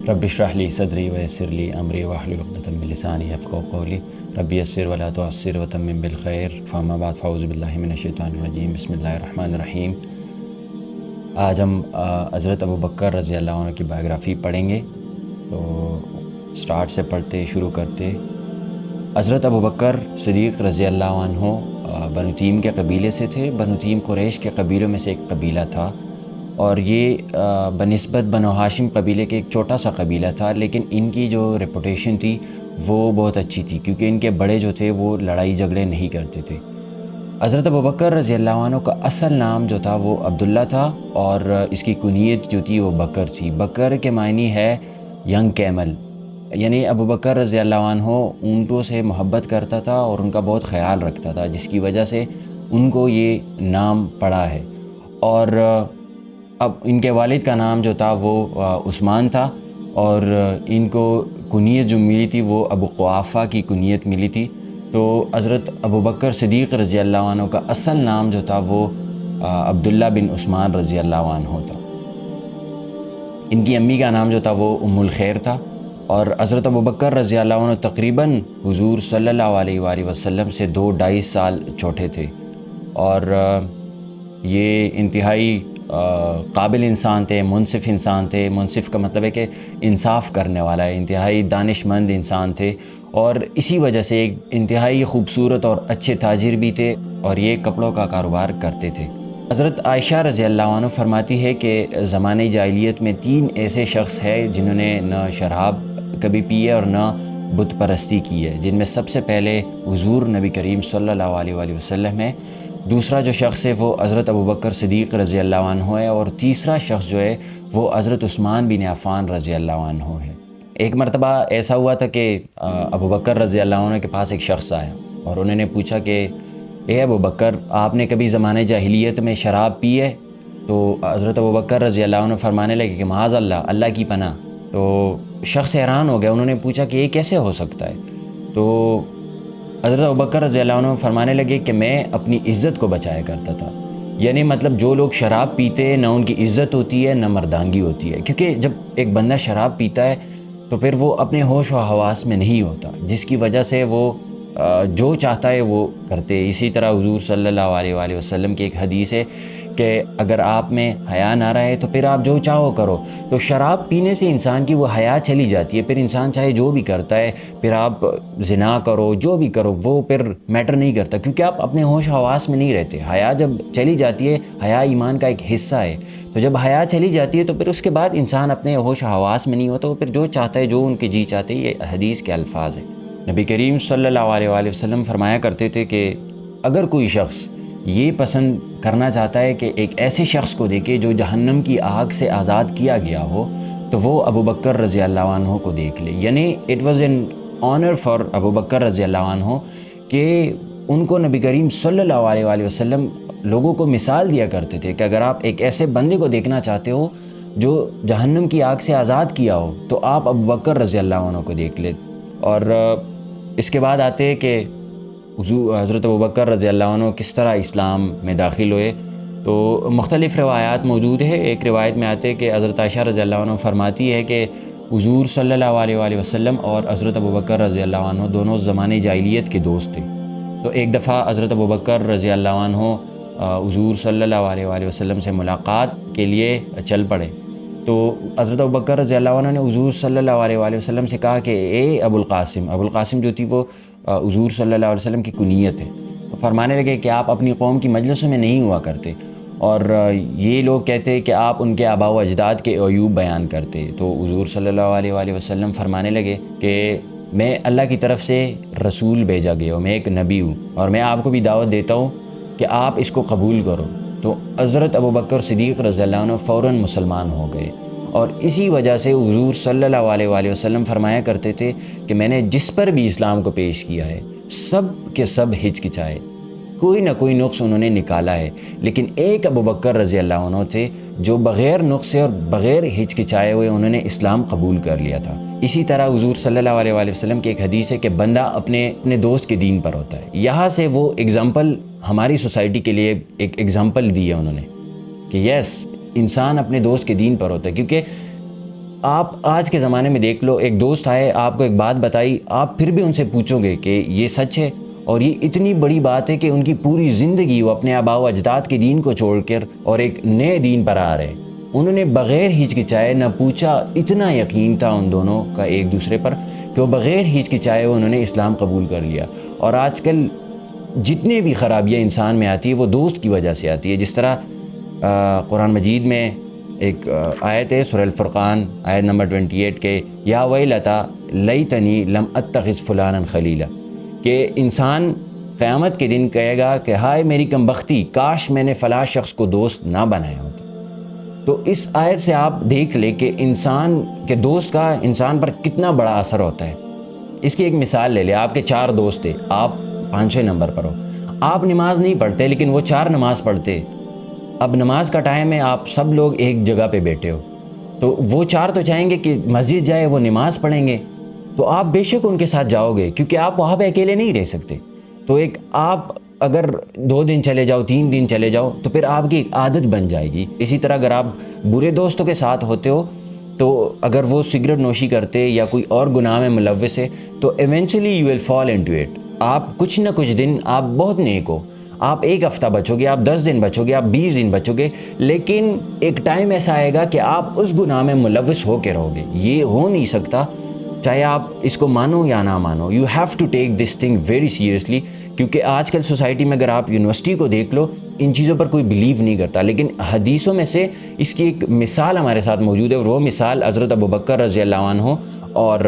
رب اشرح لی صدری ویسر لی امری واحلل عقدۃ من لسانی یفقهوا قولی رب یسر ولا تعسر وتمم بالخیر فاما بعد فاعوذ باللہ من الشیطان الرجیم بسم اللہ الرحمن الرحیم۔ آج ہم حضرت ابوبکر رضی اللہ عنہ کی بایوگرافی پڑھیں گے، تو سٹارٹ سے پڑھتے شروع کرتے۔ حضرت ابوبکر صدیق رضی اللہ عنہ بنو تیم کے قبیلے سے تھے۔ بنو تیم قریش کے قبیلوں میں سے ایک قبیلہ تھا، اور یہ بنسبت بنو ہاشم قبیلے کے ایک چھوٹا سا قبیلہ تھا، لیکن ان کی جو ریپوٹیشن تھی وہ بہت اچھی تھی، کیونکہ ان کے بڑے جو تھے وہ لڑائی جھگڑے نہیں کرتے تھے۔ حضرت ابوبکر رضی اللہ عنہ کا اصل نام جو تھا وہ عبداللہ تھا، اور اس کی کنیت جو تھی وہ بکر تھی۔ بکر کے معنی ہے ینگ کیمل، یعنی ابوبکر رضی اللہ عنہ اونٹوں سے محبت کرتا تھا اور ان کا بہت خیال رکھتا تھا، جس کی وجہ سے ان کو یہ نام پڑا ہے۔ اور اب ان کے والد کا نام جو تھا وہ عثمان تھا، اور ان کو کنیت جو ملی تھی وہ ابو قحافہ کی کنیت ملی تھی۔ تو حضرت ابوبکر صدیق رضی اللہ عنہ کا اصل نام جو تھا وہ عبداللہ بن عثمان رضی اللہ عنہ تھا۔ ان کی امی کا نام جو تھا وہ ام الخیر تھا، اور حضرت ابوبکر رضی اللہ عنہ تقریباً حضور صلی اللہ علیہ وآلہ وسلم سے 2-2.5 سال چھوٹے تھے، اور یہ انتہائی قابل انسان تھے، منصف انسان تھے۔ منصف کا مطلب ہے کہ انصاف کرنے والا ہے، انتہائی دانش مند انسان تھے، اور اسی وجہ سے ایک انتہائی خوبصورت اور اچھے تاجر بھی تھے، اور یہ کپڑوں کا کاروبار کرتے تھے۔ حضرت عائشہ رضی اللہ عنہ فرماتی ہے کہ زمانہ جاہلیت میں 3 ایسے شخص ہیں جنہوں نے نہ شراب کبھی پی ہے اور نہ بت پرستی کی ہے، جن میں سب سے پہلے حضور نبی کریم صلی اللہ علیہ وآلہ وسلم ہے، دوسرا جو شخص ہے وہ حضرت ابوبکر صدیق رضی اللہ عنہ ہے، اور تیسرا شخص جو ہے وہ حضرت عثمان بن عفان رضی اللہ عنہ ہے۔ ایک مرتبہ ایسا ہوا تھا کہ ابوبکر رضی اللہ عنہ کے پاس ایک شخص آیا، اور انہوں نے پوچھا کہ اے ابوبکر، آپ نے کبھی زمانہ جاہلیت میں شراب پی ہے؟ تو حضرت ابوبکر رضی اللہ عنہ فرمانے لگے کہ معاذ اللہ، اللہ کی پناہ۔ تو شخص حیران ہو گیا، انہوں نے پوچھا کہ یہ کیسے ہو سکتا ہے؟ تو حضرت ابوبکر رضی اللہ عنہ فرمانے لگے کہ میں اپنی عزت کو بچایا کرتا تھا، یعنی مطلب جو لوگ شراب پیتے ہیں نہ ان کی عزت ہوتی ہے نہ مردانگی ہوتی ہے، کیونکہ جب ایک بندہ شراب پیتا ہے تو پھر وہ اپنے ہوش و حواس میں نہیں ہوتا، جس کی وجہ سے وہ جو چاہتا ہے وہ کرتے۔ اسی طرح حضور صلی اللہ علیہ وآلہ وسلم کی ایک حدیث ہے کہ اگر آپ میں حیا نہ رہے تو پھر آپ جو چاہو کرو۔ تو شراب پینے سے انسان کی وہ حیا چلی جاتی ہے، پھر انسان چاہے جو بھی کرتا ہے، پھر آپ زنا کرو جو بھی کرو وہ پھر میٹر نہیں کرتا، کیونکہ آپ اپنے ہوش حواس میں نہیں رہتے۔ حیا جب چلی جاتی ہے، حیا ایمان کا ایک حصہ ہے، تو جب حیا چلی جاتی ہے تو پھر اس کے بعد انسان اپنے ہوش حواس میں نہیں ہوتا، وہ پھر جو چاہتا ہے، جو ان کی جی چاہتے ہیں۔ یہ حدیث کے الفاظ ہیں۔ نبی کریم صلی اللہ علیہ وآلہ وسلم فرمایا کرتے تھے کہ اگر کوئی شخص یہ پسند کرنا چاہتا ہے کہ ایک ایسے شخص کو دیکھے جو جہنم کی آگ سے آزاد کیا گیا ہو، تو وہ ابوبکر رضی اللہ عنہ کو دیکھ لے۔ یعنی it was an honour for Abu Bakr رضی اللہ عنہ کہ ان کو نبی کریم صلی اللہ علیہ وآلہ وسلم لوگوں کو مثال دیا کرتے تھے کہ اگر آپ ایک ایسے بندے کو دیکھنا چاہتے ہو جو جہنم کی آگ سے آزاد کیا ہو تو آپ ابوبکر رضی اللہ عنہ کو دیکھ لیں۔ اور اس کے بعد آتے ہیں کہ حضرت ابوبکر رضی اللہ عنہ کس طرح اسلام میں داخل ہوئے، تو مختلف روایات موجود ہے۔ ایک روایت میں آتے کہ حضرت عائشہ رضی اللہ عنہ فرماتی ہے کہ حضور صلی اللہ علیہ وآلہ وسلم اور حضرت ابوبکر رضی اللہ عنہ دونوں زمانے جاہلیت کے دوست تھے۔ تو ایک دفعہ حضرت ابوبکر رضی اللہ عنہ حضور صلی اللہ علیہ وآلہ وسلم سے ملاقات کے لیے چل پڑے، تو حضرت ابوبکر رضی اللہ عنہ نے حضور صلی اللہ علیہ وآلہ وسلم سے کہا کہ اے ابو القاسم جو تھی وہ حضور صلی اللہ علیہ وسلم کی کنیت ہے۔ تو فرمانے لگے کہ آپ اپنی قوم کی مجلسوں میں نہیں ہوا کرتے، اور یہ لوگ کہتے کہ آپ ان کے آباء و اجداد کے عیوب بیان کرتے۔ تو حضور صلی اللہ علیہ وآلہ وسلم فرمانے لگے کہ میں اللہ کی طرف سے رسول بھیجا گیا ہوں، میں ایک نبی ہوں، اور میں آپ کو بھی دعوت دیتا ہوں کہ آپ اس کو قبول کرو۔ تو حضرت ابوبکر صدیق رضی اللہ عنہ فوراً مسلمان ہو گئے، اور اسی وجہ سے حضور صلی اللہ علیہ وآلہ وسلم فرمایا کرتے تھے کہ میں نے جس پر بھی اسلام کو پیش کیا ہے سب کے سب ہچکچائے، کوئی نہ کوئی نقص انہوں نے نکالا ہے، لیکن ایک ابوبکر رضی اللہ عنہ تھے جو بغیر نقص اور بغیر ہچکچائے ہوئے انہوں نے اسلام قبول کر لیا تھا۔ اسی طرح حضور صلی اللہ علیہ وآلہ وسلم کی ایک حدیث ہے کہ بندہ اپنے دوست کے دین پر ہوتا ہے۔ یہاں سے وہ اگزامپل ہماری سوسائٹی کے لیے ایک اگزامپل دی ہے انہوں نے کہ یس، انسان اپنے دوست کے دین پر ہوتا ہے، کیونکہ آپ آج کے زمانے میں دیکھ لو، ایک دوست آئے آپ کو ایک بات بتائی، آپ پھر بھی ان سے پوچھو گے کہ یہ سچ ہے، اور یہ اتنی بڑی بات ہے کہ ان کی پوری زندگی وہ اپنے آباء و اجداد کے دین کو چھوڑ کر اور ایک نئے دین پر آ رہے. انہوں نے بغیر ہچکچائے نہ پوچھا، اتنا یقین تھا ان دونوں کا ایک دوسرے پر کہ وہ بغیر ہچکچائے انہوں نے اسلام قبول کر لیا. اور آج کل جتنے بھی خرابیاں انسان میں آتی ہے وہ دوست کی وجہ سے آتی ہے. جس طرح قرآن مجید میں ایک آیت ہے سورہ الفرقان آیت نمبر 28 کے یا ویلتا لیتنی لم اتخذ فلانا خلیلا، کہ انسان قیامت کے دن کہے گا کہ ہائے میری کمبختی، کاش میں نے فلاں شخص کو دوست نہ بنایا ہوتا. تو اس آیت سے آپ دیکھ لیں کہ انسان کے دوست کا انسان پر کتنا بڑا اثر ہوتا ہے. اس کی ایک مثال لے لیں، آپ کے 4 دوست تھے، آپ 5-6 نمبر پر ہو، آپ نماز نہیں پڑھتے لیکن وہ 4 نماز پڑھتے. اب نماز کا ٹائم ہے، آپ سب لوگ ایک جگہ پہ بیٹھے ہو، تو وہ 4 تو چاہیں گے کہ مسجد جائے، وہ نماز پڑھیں گے، تو آپ بے شک ان کے ساتھ جاؤ گے کیونکہ آپ وہاں پہ اکیلے نہیں رہ سکتے. تو ایک آپ اگر 2 دن چلے جاؤ، 3 دن چلے جاؤ تو پھر آپ کی ایک عادت بن جائے گی. اسی طرح اگر آپ برے دوستوں کے ساتھ ہوتے ہو تو اگر وہ سگریٹ نوشی کرتے یا کوئی اور گناہ میں ملوث ہے تو eventually you will fall into it. آپ کچھ نہ کچھ دن آپ بہت نیک ہو، آپ 1 ہفتہ بچو گے، آپ 10 دن بچو گے، آپ 20 دن بچو گے، لیکن ایک ٹائم ایسا آئے گا کہ آپ اس گناہ میں ملوث ہو کے رہو گے. یہ ہو نہیں سکتا، چاہے آپ اس کو مانو یا نہ مانو. You have to take this thing very seriously, کیونکہ آج کل سوسائٹی میں اگر آپ یونیورسٹی کو دیکھ لو، ان چیزوں پر کوئی بلیو نہیں کرتا. لیکن حدیثوں میں سے اس کی ایک مثال ہمارے ساتھ موجود ہے، اور وہ مثال حضرت ابوبکر رضی اللہ عنہ اور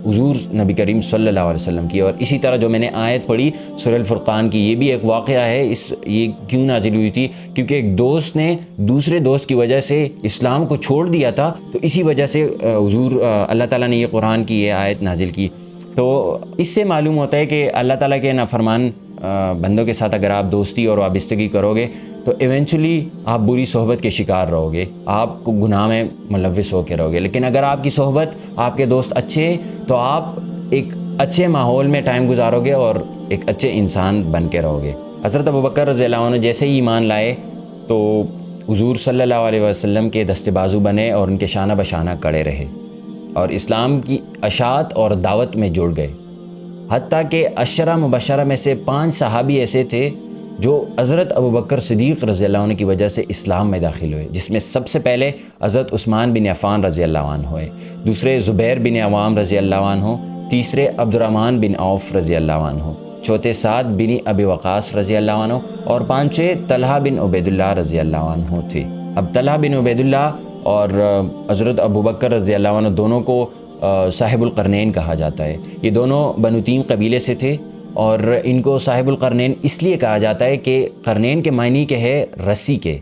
حضور نبی کریم صلی اللہ علیہ وسلم کی. اور اسی طرح جو میں نے آیت پڑھی سورہ الفرقان کی، یہ بھی ایک واقعہ ہے. یہ کیوں نازل ہوئی تھی؟ کیونکہ ایک دوست نے دوسرے دوست کی وجہ سے اسلام کو چھوڑ دیا تھا، تو اسی وجہ سے حضور اللہ تعالیٰ نے یہ قرآن کی یہ آیت نازل کی. تو اس سے معلوم ہوتا ہے کہ اللہ تعالیٰ کے نافرمان بندوں کے ساتھ اگر آپ دوستی اور وابستگی کرو گے تو ایونچولی آپ بری صحبت کے شکار رہو گے، آپ کو گناہ میں ملوث ہو کے رہو گے. لیکن اگر آپ کی صحبت، آپ کے دوست اچھے تو آپ ایک اچھے ماحول میں ٹائم گزارو گے اور ایک اچھے انسان بن کے رہو گے. حضرت ابوبکر رضی اللہ عنہ جیسے ہی ایمان لائے تو حضور صلی اللہ علیہ وسلم کے دستے بازو بنے اور ان کے شانہ بشانہ کڑے رہے اور اسلام کی اشاعت اور دعوت میں جڑ گئے. حتیٰ کہ 10 مبشرہ میں سے 5 صحابی ایسے تھے جو حضرت ابوبکر صدیق رضی اللہ عنہ کی وجہ سے اسلام میں داخل ہوئے، جس میں سب سے پہلے حضرت عثمان بن عفان رضی اللہ عنہ ہوئے، دوسرے زبیر بن عوام رضی اللہ عنہ، تیسرے عبد الرحمن بن عوف رضی اللہ عنہ، چوتھے سعد بن ابی وقاص رضی اللہ عنہ، اور 5ویں طلحہ بن عبید اللہ رضی اللہ عنہ تھے. اب طلحہ بن عبید اللہ اور حضرت ابوبکر رضی اللہ عنہ دونوں کو صاحب القرنین کہا جاتا ہے. یہ دونوں بنو تیم قبیلے سے تھے اور ان کو صاحب القرنین اس لیے کہا جاتا ہے کہ قرنین کے معنی کے ہے رسی کے،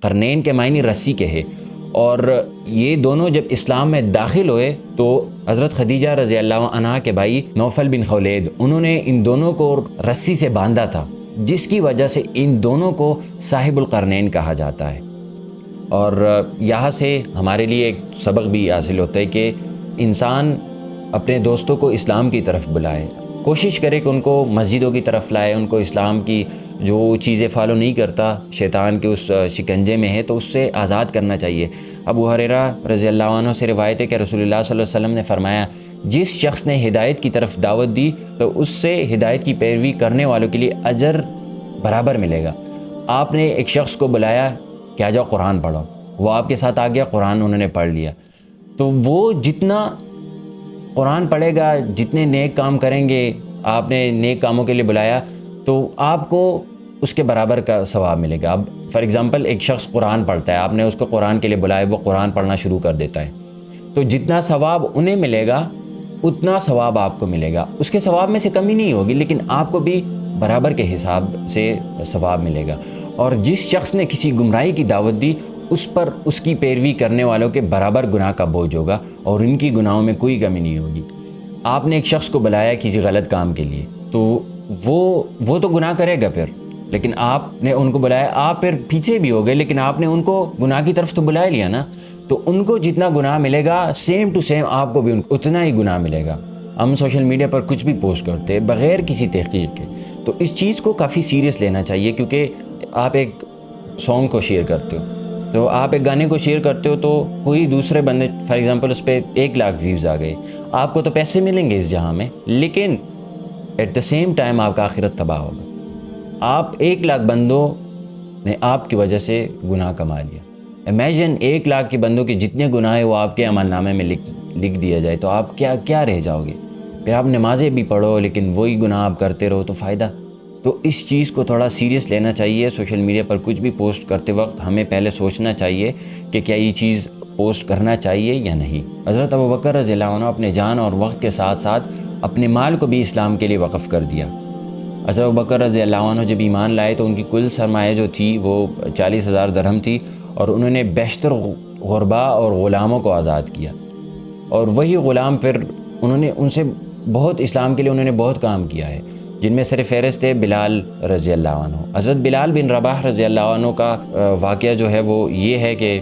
قرنین کے معنی رسی کے ہے. اور یہ دونوں جب اسلام میں داخل ہوئے تو حضرت خدیجہ رضی اللہ عنہا کے بھائی نوفل بن خولید، انہوں نے ان دونوں کو رسی سے باندھا تھا، جس کی وجہ سے ان دونوں کو صاحب القرنین کہا جاتا ہے. اور یہاں سے ہمارے لیے ایک سبق بھی حاصل ہوتا ہے کہ انسان اپنے دوستوں کو اسلام کی طرف بلائے، کوشش کرے کہ ان کو مسجدوں کی طرف لائے، ان کو اسلام کی جو چیزیں فالو نہیں کرتا، شیطان کے اس شکنجے میں ہے تو اس سے آزاد کرنا چاہیے. ابو ہریرہ رضی اللہ عنہ سے روایت ہے کہ رسول اللہ صلی اللہ علیہ وسلم نے فرمایا، جس شخص نے ہدایت کی طرف دعوت دی تو اس سے ہدایت کی پیروی کرنے والوں کے لیے اجر برابر ملے گا. آپ نے ایک شخص کو بلایا کہ آ جاؤ قرآن پڑھو، وہ آپ کے ساتھ آ گیا، قرآن انہوں نے پڑھ لیا، تو وہ جتنا قرآن پڑھے گا، جتنے نیک کام کریں گے، آپ نے نیک کاموں کے لیے بلایا تو آپ کو اس کے برابر کا ثواب ملے گا. اب فار ایگزامپل ایک شخص قرآن پڑھتا ہے، آپ نے اس کو قرآن کے لیے بلایا، وہ قرآن پڑھنا شروع کر دیتا ہے، تو جتنا ثواب انہیں ملے گا اتنا ثواب آپ کو ملے گا. اس کے ثواب میں سے کمی نہیں ہوگی لیکن آپ کو بھی برابر کے حساب سے ثواب ملے گا. اور جس شخص نے کسی گمراہی کی دعوت دی اس پر اس کی پیروی کرنے والوں کے برابر گناہ کا بوجھ ہوگا اور ان کی گناہوں میں کوئی کمی نہیں ہوگی. آپ نے ایک شخص کو بلایا کسی غلط کام کے لیے تو وہ تو گناہ کرے گا پھر، لیکن آپ نے ان کو بلایا، آپ پھر پیچھے بھی ہو گئے لیکن آپ نے ان کو گناہ کی طرف تو بلا لیا نا، تو ان کو جتنا گناہ ملے گا سیم ٹو سیم آپ کو بھی اتنا ہی گناہ ملے گا. ہم سوشل میڈیا پر کچھ بھی پوسٹ کرتے ہیں بغیر کسی تحقیق کے، تو اس چیز کو کافی سیریس لینا چاہیے. کیونکہ آپ ایک سانگ کو شیئر کرتے ہو تو آپ ایک گانے کو شیئر کرتے ہو تو کوئی دوسرے بندے فار ایگزامپل اس پہ 1,00,000 ویوز آ گئے، آپ کو تو پیسے ملیں گے اس جہاں میں، لیکن ایٹ دا سیم ٹائم آپ کا آخرت تباہ ہوگا۔ آپ 1,00,000 بندوں نے آپ کی وجہ سے گناہ کما لیا۔ امیجن 1,00,000 کے بندوں کے جتنے گناہ ہیں وہ آپ کے عمل نامے میں لکھ دیا جائے تو آپ کیا رہ جاؤ گے؟ پھر آپ نمازیں بھی پڑھو لیکن وہی گناہ آپ کرتے رہو تو فائدہ؟ تو اس چیز کو تھوڑا سیریس لینا چاہیے۔ سوشل میڈیا پر کچھ بھی پوسٹ کرتے وقت ہمیں پہلے سوچنا چاہیے کہ کیا یہ چیز پوسٹ کرنا چاہیے یا نہیں۔ حضرت ابوبکر رضی اللہ عنہ اپنے جان اور وقت کے ساتھ ساتھ اپنے مال کو بھی اسلام کے لیے وقف کر دیا۔ حضرت ابوبکر رضی اللہ عنہ جب ایمان لائے تو ان کی کل سرمایہ جو تھی وہ 40,000 درہم تھی، اور انہوں نے بیشتر غرباء اور غلاموں کو آزاد کیا، اور وہی غلام پھر انہوں نے ان سے بہت اسلام کے لیے انہوں نے بہت کام کیا ہے، جن میں سر فہرست ہے بلال رضی اللہ عنہ۔ حضرت بلال بن رباح رضی اللہ عنہ کا واقعہ جو ہے وہ یہ ہے کہ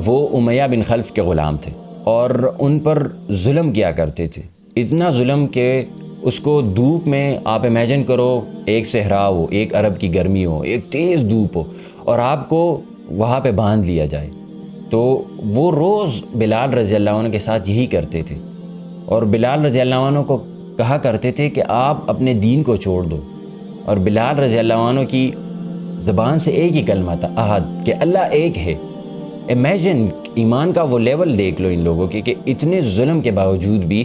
وہ امیہ بن خلف کے غلام تھے اور ان پر ظلم کیا کرتے تھے، اتنا ظلم کہ اس کو دھوپ میں آپ امیجن کرو، ایک صحرا ہو، ایک عرب کی گرمی ہو، ایک تیز دھوپ ہو، اور آپ کو وہاں پہ باندھ لیا جائے، تو وہ روز بلال رضی اللہ عنہ کے ساتھ یہی کرتے تھے، اور بلال رضی اللہ عنہ کو کہا کرتے تھے کہ آپ اپنے دین کو چھوڑ دو، اور بلال رضی اللہ عنہ کی زبان سے ایک ہی کلمہ تھا، احد، کہ اللہ ایک ہے۔ امیجن ایمان کا وہ لیول دیکھ لو ان لوگوں کے کہ اتنے ظلم کے باوجود بھی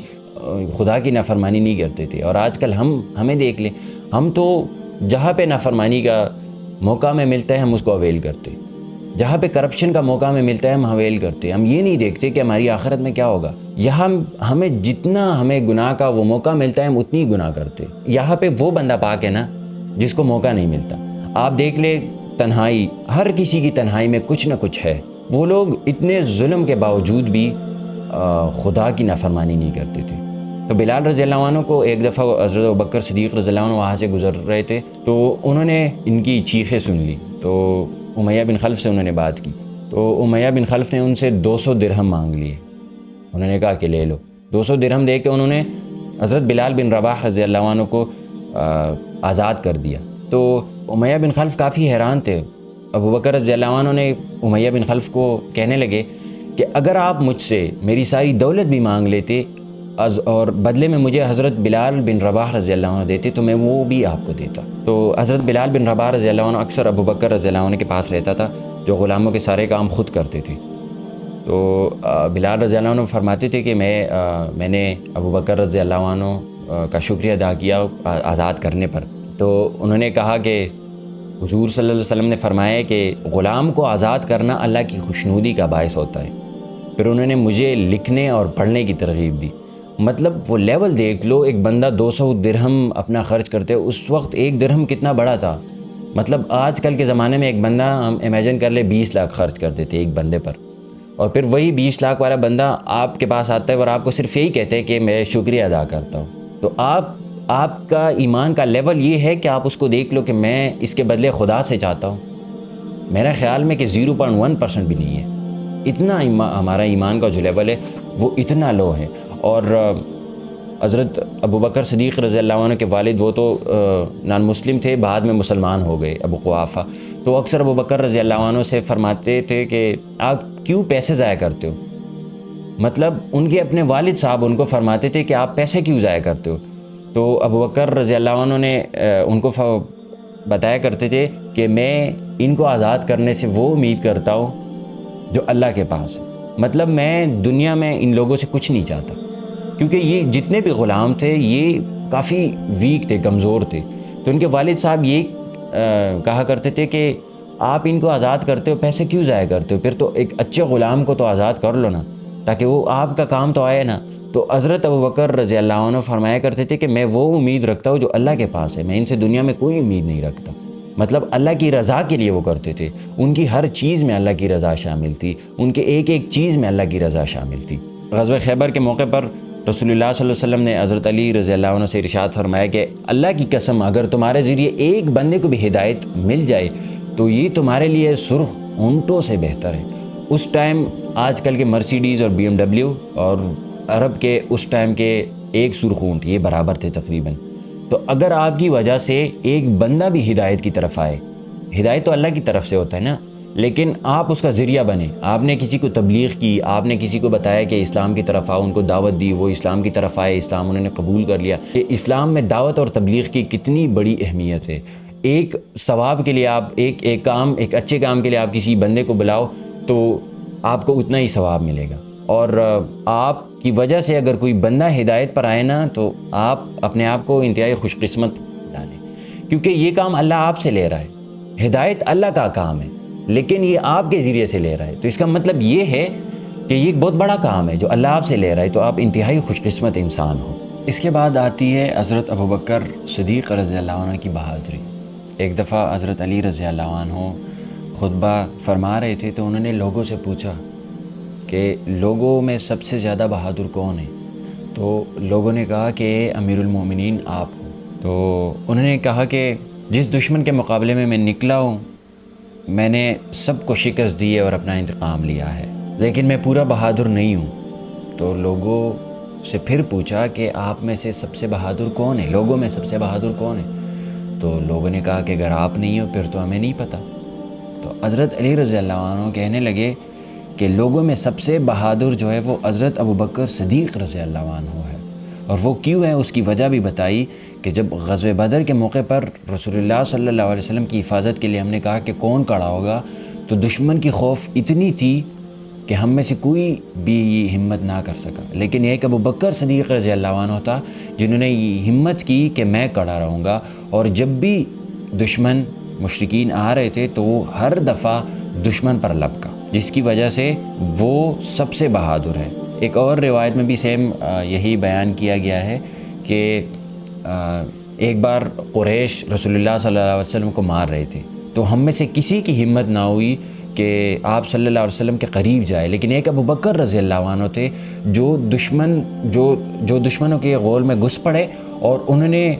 خدا کی نافرمانی نہیں کرتے تھے۔ اور آج کل ہمیں دیکھ لیں، ہم تو جہاں پہ نافرمانی کا موقع میں ملتا ہے ہم اس کو اویل کرتے، جہاں پہ کرپشن کا موقع میں ملتا ہے ہم اویل کرتے، ہم یہ نہیں دیکھتے کہ ہماری آخرت میں کیا ہوگا۔ یہاں ہمیں جتنا ہمیں گناہ کا وہ موقع ملتا ہے ہم اتنی گناہ کرتے۔ یہاں پہ وہ بندہ پاک ہے نا جس کو موقع نہیں ملتا۔ آپ دیکھ لیں تنہائی، ہر کسی کی تنہائی میں کچھ نہ کچھ ہے، وہ لوگ اتنے ظلم کے باوجود بھی خدا کی نافرمانی نہیں کرتے تھے۔ تو بلال رضی اللہ عنہ کو ایک دفعہ حضرت ابوبکر صدیق رضی اللہ عنہ وہاں سے گزر رہے تھے، تو انہوں نے ان کی چیخیں سن لی، تو امیہ بن خلف سے انہوں نے بات کی، تو امیہ بن خلف نے ان سے 200 درہم مانگ لیے۔ انہوں نے کہا کہ لے لو۔ 200 درہم دے کے انہوں نے حضرت بلال بن رباح رضی اللہ عنہ کو آزاد کر دیا۔ تو امیہ بن خلف کافی حیران تھے۔ ابوبکر رضی اللہ عنہ نے امیہ بن خلف کو کہنے لگے کہ اگر آپ مجھ سے میری ساری دولت بھی مانگ لیتے اور بدلے میں مجھے حضرت بلال بن رباح رضی اللہ عنہ دیتے تو میں وہ بھی آپ کو دیتا۔ تو حضرت بلال بن رباح رضی اللہ عنہ اکثر ابوبکر رضی اللہ عنہ کے پاس رہتا تھا، جو غلاموں کے سارے کام خود کرتے تھے۔ تو بلال رضی اللہ عنہ فرماتے تھے کہ میں نے ابوبکر رضی اللہ عنہ کا شکریہ ادا کیا آزاد کرنے پر۔ تو انہوں نے کہا کہ حضور صلی اللہ علیہ وسلم نے فرمایا کہ غلام کو آزاد کرنا اللہ کی خوشنودی کا باعث ہوتا ہے۔ پھر انہوں نے مجھے لکھنے اور پڑھنے کی ترغیب دی۔ مطلب وہ لیول دیکھ لو، ایک بندہ 200 درہم اپنا خرچ کرتے، اس وقت ایک درہم کتنا بڑا تھا۔ مطلب آج کل کے زمانے میں ایک بندہ ہم امیجن کر لے 20 لاکھ خرچ کر دیتے ایک بندے پر، اور پھر وہی 20 لاکھ والا بندہ آپ کے پاس آتا ہے اور آپ کو صرف یہی کہتے ہیں کہ میں شکریہ ادا کرتا ہوں۔ تو آپ کا ایمان کا لیول یہ ہے کہ آپ اس کو دیکھ لو کہ میں اس کے بدلے خدا سے چاہتا ہوں۔ میرا خیال میں کہ 0.1% بھی نہیں ہے، اتنا ہمارا ایمان کا جو لیول ہے وہ اتنا لو ہے۔ اور حضرت ابوبکر صدیق رضی اللہ عنہ کے والد وہ تو نان مسلم تھے، بعد میں مسلمان ہو گئے، ابو قحافہ، تو اکثر ابوبکر رضی اللہ عنہ سے فرماتے تھے کہ آپ کیوں پیسے ضائع کرتے ہو؟ مطلب ان کے اپنے والد صاحب ان کو فرماتے تھے کہ آپ پیسے کیوں ضائع کرتے ہو؟ تو ابوبکر رضی اللہ عنہ نے ان کو بتایا کرتے تھے کہ میں ان کو آزاد کرنے سے وہ امید کرتا ہوں جو اللہ کے پاس ہے۔ مطلب میں دنیا میں ان لوگوں سے کچھ نہیں چاہتا، کیونکہ یہ جتنے بھی غلام تھے یہ کافی ویک تھے، کمزور تھے۔ تو ان کے والد صاحب یہ کہا کرتے تھے کہ آپ ان کو آزاد کرتے ہو، پیسے کیوں ضائع کرتے ہو؟ پھر تو ایک اچھے غلام کو تو آزاد کر لو نا، تاکہ وہ آپ کا کام تو آئے نا۔ تو حضرت ابوبکر رضی اللہ عنہ فرمایا کرتے تھے کہ میں وہ امید رکھتا ہوں جو اللہ کے پاس ہے، میں ان سے دنیا میں کوئی امید نہیں رکھتا۔ مطلب اللہ کی رضا کے لیے وہ کرتے تھے، ان کی ہر چیز میں اللہ کی رضا شامل تھی، ان کے ایک ایک چیز میں اللہ کی رضا شامل تھی۔ غزوہ خیبر کے موقع پر رسول اللہ صلی اللہ علیہ وسلم نے حضرت علی رضی اللہ عنہ سے ارشاد فرمایا کہ اللہ کی قسم اگر تمہارے ذریعے ایک بندے کو بھی ہدایت مل جائے تو یہ تمہارے لیے سرخ اونٹوں سے بہتر ہے۔ اس ٹائم آج کل کے مرسیڈیز اور BMW اور عرب کے اس ٹائم کے ایک سرخ اونٹ یہ برابر تھے تقریباً۔ تو اگر آپ کی وجہ سے ایک بندہ بھی ہدایت کی طرف آئے، ہدایت تو اللہ کی طرف سے ہوتا ہے نا، لیکن آپ اس کا ذریعہ بنے. آپ نے کسی کو تبلیغ کی, آپ نے کسی کو بتایا کہ اسلام کی طرف آؤ, ان کو دعوت دی, وہ اسلام کی طرف آئے, اسلام انہوں نے قبول کر لیا. کہ اسلام میں دعوت اور تبلیغ کی کتنی بڑی اہمیت ہے. ایک ثواب کے لیے آپ ایک اچھے کام کے لیے آپ کسی بندے کو بلاؤ تو آپ کو اتنا ہی ثواب ملے گا, اور آپ کی وجہ سے اگر کوئی بندہ ہدایت پر آئے نا تو آپ اپنے آپ کو انتہائی خوش قسمت جانیں, کیونکہ یہ کام اللہ آپ سے لے رہا ہے. ہدایت اللہ کا کام ہے لیکن یہ آپ کے ذریعے سے لے رہا ہے, تو اس کا مطلب یہ ہے کہ یہ ایک بہت بڑا کام ہے جو اللہ آپ سے لے رہا ہے, تو آپ انتہائی خوش قسمت انسان ہو. اس کے بعد آتی ہے حضرت ابوبکر صدیق رضی اللہ عنہ کی بہادری. ایک دفعہ حضرت علی رضی اللہ عنہ خطبہ فرما رہے تھے تو انہوں نے لوگوں سے پوچھا کہ لوگوں میں سب سے زیادہ بہادر کون ہے؟ تو لوگوں نے کہا کہ امیر المومنین آپ ہو. تو انہوں نے کہا کہ جس دشمن کے مقابلے میں نکلا ہوں میں نے سب کو شکست دی ہے اور اپنا انتقام لیا ہے, لیکن میں پورا بہادر نہیں ہوں. تو لوگوں سے پھر پوچھا کہ آپ میں سے سب سے بہادر کون ہے, لوگوں میں سب سے بہادر کون ہے؟ تو لوگوں نے کہا کہ اگر آپ نہیں ہو پھر تو ہمیں نہیں پتہ. تو حضرت علی رضی اللہ عنہ کہنے لگے کہ لوگوں میں سب سے بہادر جو ہے وہ حضرت ابوبکر صدیق رضی اللہ عنہ ہے. اور وہ کیوں ہے اس کی وجہ بھی بتائی کہ جب غزوہ بدر کے موقع پر رسول اللہ صلی اللہ علیہ وسلم کی حفاظت کے لیے ہم نے کہا کہ کون کھڑا ہوگا, تو دشمن کی خوف اتنی تھی کہ ہم میں سے کوئی بھی یہ ہمت نہ کر سکا, لیکن ایک ابوبکر صدیق رضی اللہ عنہ تھا جنہوں نے یہ ہمت کی کہ میں کھڑا رہوں گا. اور جب بھی دشمن مشرکین آ رہے تھے تو وہ ہر دفعہ دشمن پر لپکا, جس کی وجہ سے وہ سب سے بہادر ہے. ایک اور روایت میں بھی سیم یہی بیان کیا گیا ہے کہ ایک بار قریش رسول اللہ صلی اللہ علیہ وسلم کو مار رہے تھے, تو ہم میں سے کسی کی ہمت نہ ہوئی کہ آپ صلی اللہ علیہ وسلم کے قریب جائے, لیکن ایک ابوبکر رضی اللہ عنہ تھے جو دشمنوں کے غول میں گھس پڑے اور انہوں نے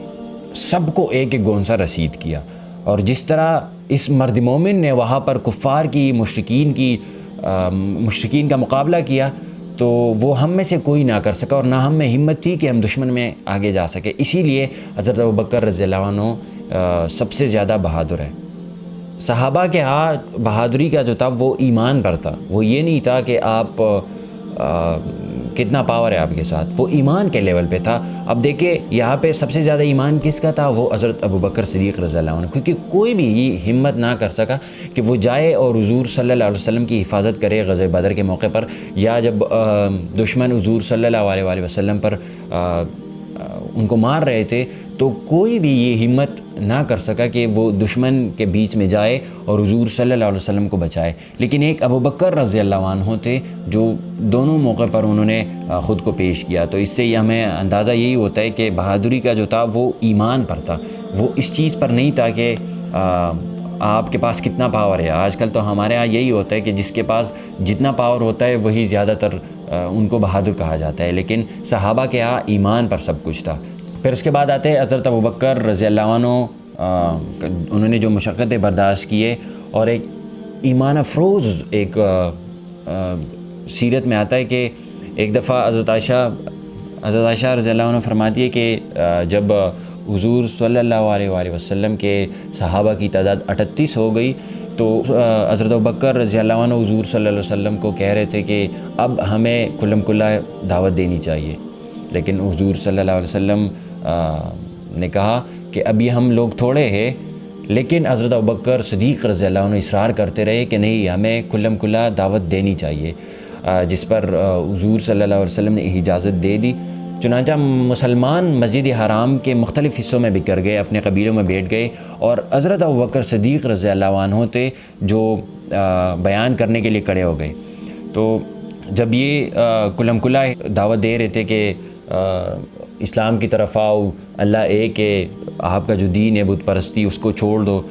سب کو ایک ایک گونسا رسید کیا. اور جس طرح اس مرد مومن نے وہاں پر کفار کی مشرکین کا مقابلہ کیا تو وہ ہم میں سے کوئی نہ کر سکا, اور نہ ہم میں ہمت تھی کہ ہم دشمن میں آگے جا سکے. اسی لیے حضرت ابوبکر رضی اللہ عنہ سب سے زیادہ بہادر ہے. صحابہ کے ہاں بہادری کا جو تھا وہ ایمان پر تھا, وہ یہ نہیں تھا کہ آپ کتنا پاور ہے آپ کے ساتھ, وہ ایمان کے لیول پہ تھا. اب دیکھیں یہاں پہ سب سے زیادہ ایمان کس کا تھا, وہ حضرت ابوبکر صدیق رضی اللہ عنہ, کیونکہ کوئی بھی یہ ہمت نہ کر سکا کہ وہ جائے اور حضور صلی اللہ علیہ وسلم کی حفاظت کرے غزوہ بدر کے موقع پر, یا جب دشمن حضور صلی اللہ علیہ وسلم پر ان کو مار رہے تھے تو کوئی بھی یہ ہمت نہ کر سکا کہ وہ دشمن کے بیچ میں جائے اور حضور صلی اللہ علیہ وسلم کو بچائے. لیکن ایک ابوبکر رضی اللہ عنہ تھے جو دونوں موقع پر انہوں نے خود کو پیش کیا. تو اس سے یہ ہمیں اندازہ یہی ہوتا ہے کہ بہادری کا جو تھا وہ ایمان پر تھا, وہ اس چیز پر نہیں تھا کہ آپ کے پاس کتنا پاور ہے. آج کل تو ہمارے ہاں یہی ہوتا ہے کہ جس کے پاس جتنا پاور ہوتا ہے وہی زیادہ تر ان کو بہادر کہا جاتا ہے, لیکن صحابہ کے ہاں ایمان پر سب کچھ تھا. پھر اس کے بعد آتے ہیں حضرت ابوبکر رضی اللہ عنہ, انہوں نے جو مشقتیں برداشت کیے, اور ایک ایمان افروز ایک سیرت میں آتا ہے کہ ایک دفعہ حضرت عائشہ رضی اللہ عنہ فرماتی ہے کہ جب حضور صلی اللہ علیہ وسلم کے صحابہ کی تعداد 38 ہو گئی تو حضرت ابوبکر رضی اللہ عنہ حضور صلی اللہ علیہ وسلم کو کہہ رہے تھے کہ اب ہمیں کلم کلا دعوت دینی چاہیے, لیکن حضور صلی اللہ علیہ وسلم نے کہا کہ ابھی ہم لوگ تھوڑے ہیں. لیکن حضرت ابوبکر صدیق رضی اللہ عنہ اصرار کرتے رہے کہ نہیں, ہمیں کلم کلا دعوت دینی چاہیے, جس پر حضور صلی اللہ علیہ وسلم نے اجازت دے دی. چنانچہ مسلمان مسجد حرام کے مختلف حصوں میں بکھر گئے, اپنے قبیلوں میں بیٹھ گئے, اور حضرت ابوبکر صدیق رضی اللہ عنہ تھے جو بیان کرنے کے لیے کھڑے ہو گئے. تو جب یہ کلم کلا دعوت دے رہے تھے کہ اسلام کی طرف آؤ, اللہ ایک ہے, آپ کا جو دین ہے بت پرستی اس کو چھوڑ دو,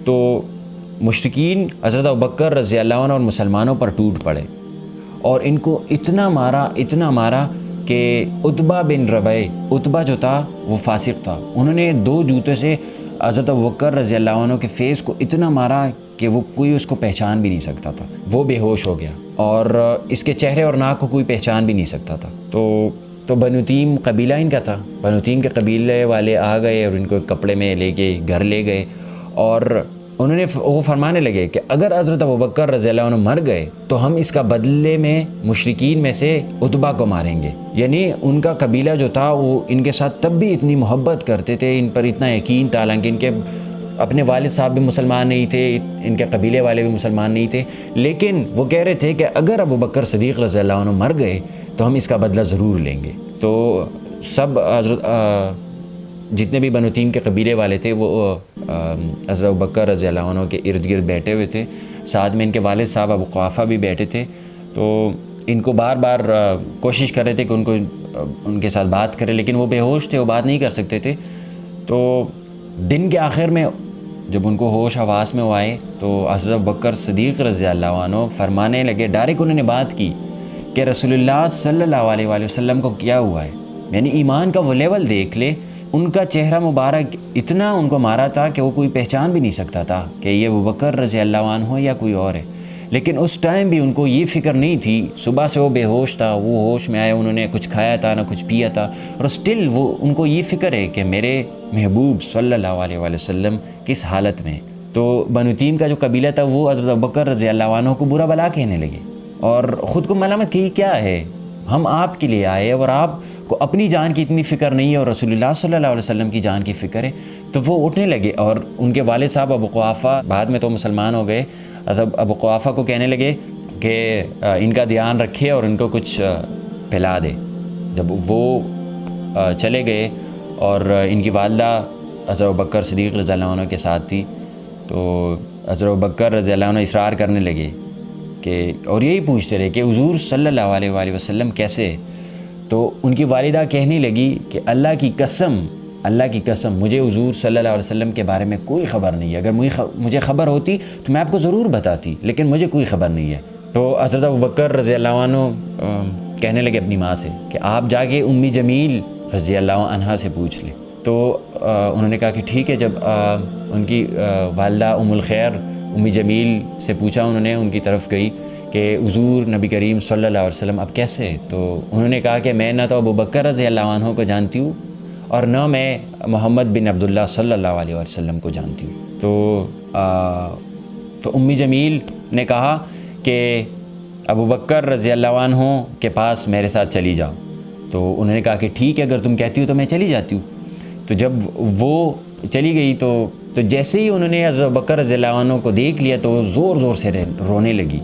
تو مشرکین حضرت ابوبکر رضی اللہ عنہ اور مسلمانوں پر ٹوٹ پڑے اور ان کو اتنا مارا کہ عتبہ بن ربیعہ, عتبہ جو تھا وہ فاسق تھا, انہوں نے 2 جوتے سے حضرت ابوبکر رضی اللہ عنہ کے فیس کو اتنا مارا کہ وہ کوئی اس کو پہچان بھی نہیں سکتا تھا. وہ بے ہوش ہو گیا اور اس کے چہرے اور ناک کو کوئی پہچان بھی نہیں سکتا تھا. تو بنو تیم قبیلہ ان کا تھا. بنو تیم کے قبیلے والے آ گئے اور ان کو کپڑے میں لے کے گھر لے گئے, اور انہوں نے وہ فرمانے لگے کہ اگر حضرت ابوبکر رضی اللہ عنہ مر گئے تو ہم اس کا بدلے میں مشرکین میں سے عتبہ کو ماریں گے. یعنی ان کا قبیلہ جو تھا وہ ان کے ساتھ تب بھی اتنی محبت کرتے تھے, ان پر اتنا یقین تھا, حالانکہ ان کے اپنے والد صاحب بھی مسلمان نہیں تھے, ان کے قبیلے والے بھی مسلمان نہیں تھے, لیکن وہ کہہ رہے تھے کہ اگر ابوبکر صدیق رضی اللہ عنہ مر گئے تو ہم اس کا بدلہ ضرور لیں گے. تو سب جتنے بھی بنو تیم کے قبیلے والے تھے وہ حضرت ابوبکر رضی اللہ عنہ کے ارد گرد بیٹھے ہوئے تھے. ساتھ میں ان کے والد صاحب ابو قحافہ بھی بیٹھے تھے. تو ان کو بار بار کوشش کر رہے تھے کہ ان کے ساتھ بات کرے, لیکن وہ بے ہوش تھے, وہ بات نہیں کر سکتے تھے. تو دن کے آخر میں جب ان کو ہوش حواس میں وہ آئے تو حضرت ابوبکر صدیق رضی اللہ عنہ فرمانے لگے, ڈائریکٹ انہوں نے بات کی کہ رسول اللہ صلی اللہ علیہ وآلہ وسلم کو کیا ہوا ہے. یعنی ایمان کا وہ لیول دیکھ لے, ان کا چہرہ مبارک اتنا ان کو مارا تھا کہ وہ کوئی پہچان بھی نہیں سکتا تھا کہ یہ ابوبکر رضی اللہ عنہ ہو یا کوئی اور ہے. لیکن اس ٹائم بھی ان کو یہ فکر نہیں تھی, صبح سے وہ بے ہوش تھا, وہ ہوش میں آئے, انہوں نے کچھ کھایا تھا نہ کچھ پیا تھا, اور اسٹل وہ ان کو یہ فکر ہے کہ میرے محبوب صلی اللہ علیہ وآلہ وسلم کس حالت میں. تو بنو تیم کا جو قبیلہ تھا وہ حضرت ابوبکر رضی اللہ عنہ کو برا بلا کہنے لگے اور خود کو ملامت کی, کیا ہے, ہم آپ کے لیے آئے اور آپ کو اپنی جان کی اتنی فکر نہیں ہے اور رسول اللہ صلی اللہ علیہ وسلم کی جان کی فکر ہے. تو وہ اٹھنے لگے اور ان کے والد صاحب ابو قحافہ بعد میں تو مسلمان ہو گئے. ابو قحافہ کو کہنے لگے کہ ان کا دھیان رکھے اور ان کو کچھ پلا دے. جب وہ چلے گئے اور ان کی والدہ حضرت ابوبکر صدیق رضی اللہ عنہ کے ساتھ تھی, تو حضرت ابوبکر رضی اللہ عنہ اصرار کرنے لگے کہ اور یہی پوچھتے رہے کہ حضور صلی اللہ علیہ وآلہ وسلم کیسے. تو ان کی والدہ کہنے لگی کہ اللہ کی قسم مجھے حضور صلی اللہ علیہ وسلم کے بارے میں کوئی خبر نہیں ہے. اگر مجھے خبر ہوتی تو میں آپ کو ضرور بتاتی, لیکن مجھے کوئی خبر نہیں ہے. تو حضرت ابوبکر رضی اللہ عنہ کہنے لگے اپنی ماں سے کہ آپ جا کے امی جمیل رضی اللہ عنہا سے پوچھ لیں. تو انہوں نے کہا کہ ٹھیک ہے. جب ان کی والدہ ام الخیر امی جمیل سے پوچھا, انہوں نے ان کی طرف گئی کہ حضور نبی کریم صلی اللہ علیہ وسلم اب کیسے. تو انہوں نے کہا کہ میں نہ تو ابوبکر رضی اللہ عنہ کو جانتی ہوں اور نہ میں محمد بن عبداللہ صلی اللہ علیہ وسلم کو جانتی ہوں. تو امی جمیل نے کہا کہ ابوبکر رضی اللہ عنہ کے پاس میرے ساتھ چلی جاؤ. تو انہوں نے کہا کہ ٹھیک ہے, اگر تم کہتی ہو تو میں چلی جاتی ہوں. تو جب وہ چلی گئی تو جیسے ہی انہوں نے حضرت ابوبکر رضی اللہ عنہ کو دیکھ لیا تو زور زور سے رونے لگی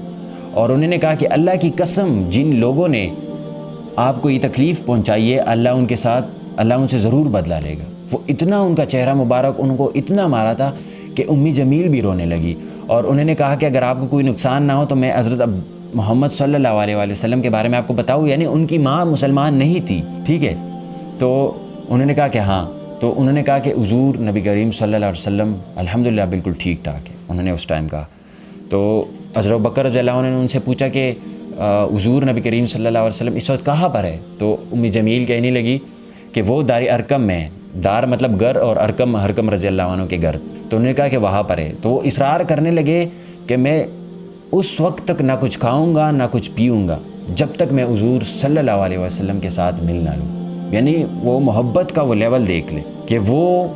اور انہوں نے کہا کہ اللہ کی قسم جن لوگوں نے آپ کو یہ تکلیف پہنچائی ہے اللہ ان سے ضرور بدلہ لے گا. وہ اتنا ان کا چہرہ مبارک ان کو اتنا مارا تھا کہ امی جمیل بھی رونے لگی اور انہوں نے کہا کہ اگر آپ کو کوئی نقصان نہ ہو تو میں حضرت محمد صلی اللہ علیہ وآلہ وسلم کے بارے میں آپ کو بتاؤں. یعنی ان کی ماں مسلمان نہیں تھی, ٹھیک ہے. تو انہوں نے کہا کہ ہاں. تو انہوں نے کہا کہ حضور نبی کریم صلی اللہ علیہ وسلم الحمدللہ بالکل ٹھیک ٹھاک ہے, انہوں نے اس ٹائم کہا. تو حضرت ابوبکر رضی اللہ عنہ نے ان سے پوچھا کہ حضور نبی کریم صلی اللہ علیہ وسلم اس وقت کہاں پر ہے. تو امی جمیل کہنے لگی کہ وہ دار ارقم میں, دار مطلب گھر اور حرکم رضی اللہ عنہ کے گھر. تو انہوں نے کہا کہ وہاں پر ہے. تو وہ اصرار کرنے لگے کہ میں اس وقت تک نہ کچھ کھاؤں گا نہ کچھ پیوں گا جب تک میں حضور صلی اللہ علیہ وسلم کے ساتھ مل نہ لوں. یعنی وہ محبت کا وہ لیول دیکھ لے کہ وہ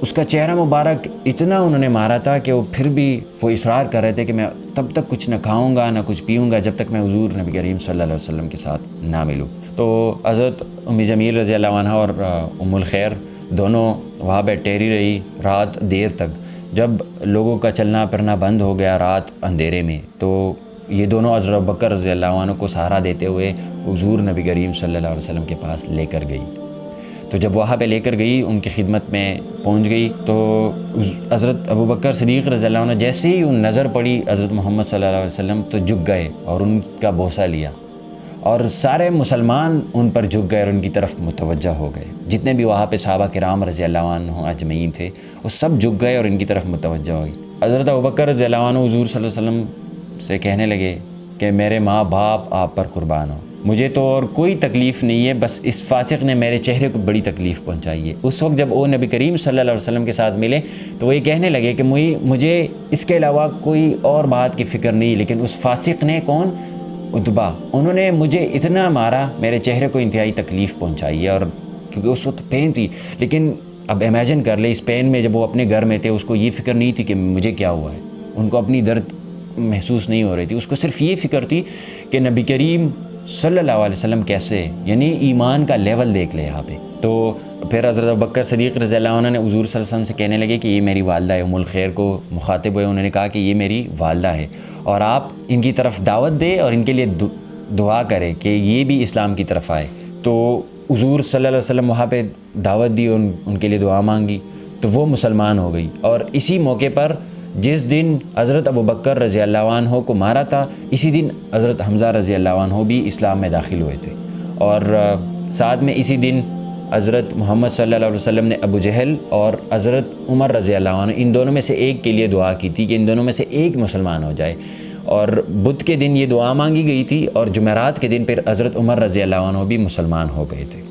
اس کا چہرہ مبارک اتنا انہوں نے مارا تھا کہ وہ پھر بھی وہ اصرار کر رہے تھے کہ میں تب تک کچھ نہ کھاؤں گا نہ کچھ پیوں گا جب تک میں حضور نبی کریم صلی اللہ علیہ وسلم کے ساتھ نہ ملوں. تو حضرت امی جمیل رضی اللہ عنہ اور ام الخیر دونوں وہاں پہ ٹھہری رہی رات دیر تک. جب لوگوں کا چلنا پھرنا بند ہو گیا رات اندھیرے میں, تو یہ دونوں حضرت ابوبکر رضی اللہ عنہ کو سہارا دیتے ہوئے حضور نبی کریم صلی اللہ علیہ وسلم کے پاس لے کر گئی. تو جب وہاں پہ لے کر گئی, ان کی خدمت میں پہنچ گئی, تو حضرت ابوبکر صدیق رضی اللہ عنہ جیسے ہی ان نظر پڑی حضرت محمد صلی اللہ علیہ وسلم تو جھک گئے اور ان کا بوسہ لیا, اور سارے مسلمان ان پر جھک گئے اور ان کی طرف متوجہ ہو گئے. جتنے بھی وہاں پہ صحابہ کرام رضی اللہ عنہ اجمعین تھے وہ سب جھک گئے اور ان کی طرف متوجہ ہو گئی. حضرت ابوبکر رضی اللہ عنہ حضور صلی اللہ علیہ وسلم سے کہنے لگے کہ میرے ماں باپ آپ پر قربان ہو, مجھے تو اور کوئی تکلیف نہیں ہے, بس اس فاسق نے میرے چہرے کو بڑی تکلیف پہنچائی ہے. اس وقت جب وہ نبی کریم صلی اللہ علیہ وسلم کے ساتھ ملے تو وہ یہ کہنے لگے کہ مجھے اس کے علاوہ کوئی اور بات کی فکر نہیں, لیکن اس فاسق نے, کون, عتبہ, انہوں نے مجھے اتنا مارا, میرے چہرے کو انتہائی تکلیف پہنچائی ہے. اور کیونکہ اس وقت پین تھی, لیکن اب امیجن کر لے اسپین میں جب وہ اپنے گھر میں تھے اس کو یہ فکر نہیں تھی کہ مجھے کیا ہوا ہے، ان کو اپنی درد محسوس نہیں ہو رہی تھی، اس کو صرف یہ فکر تھی کہ نبی کریم صلی اللہ علیہ وسلم کیسے، یعنی ایمان کا لیول دیکھ لے یہاں پہ۔ تو پھر حضرت ابوبکر صدیق رضی اللہ عنہ نے حضور صلی اللہ علیہ وسلم سے کہنے لگے کہ یہ میری والدہ ہے، ام الخیر کو مخاطب ہوئے، انہوں نے کہا کہ یہ میری والدہ ہے اور آپ ان کی طرف دعوت دے اور ان کے لیے دعا کرے کہ یہ بھی اسلام کی طرف آئے۔ تو حضور صلی اللہ علیہ وسلم وہاں پہ دعوت دی، ان کے لیے دعا مانگی تو وہ مسلمان ہو گئی۔ اور اسی موقع پر جس دن حضرت ابوبکر رضی اللہ عنہ کو مارا تھا، اسی دن حضرت حمزہ رضی اللہ عنہ بھی اسلام میں داخل ہوئے تھے، اور ساتھ میں اسی دن حضرت محمد صلی اللہ علیہ وسلم نے ابو جہل اور حضرت عمر رضی اللہ عنہ ان دونوں میں سے ایک کے لیے دعا کی تھی کہ ان دونوں میں سے ایک مسلمان ہو جائے، اور بدھ کے دن یہ دعا مانگی گئی تھی، اور جمعرات کے دن پھر حضرت عمر رضی اللہ عنہ بھی مسلمان ہو گئے تھے۔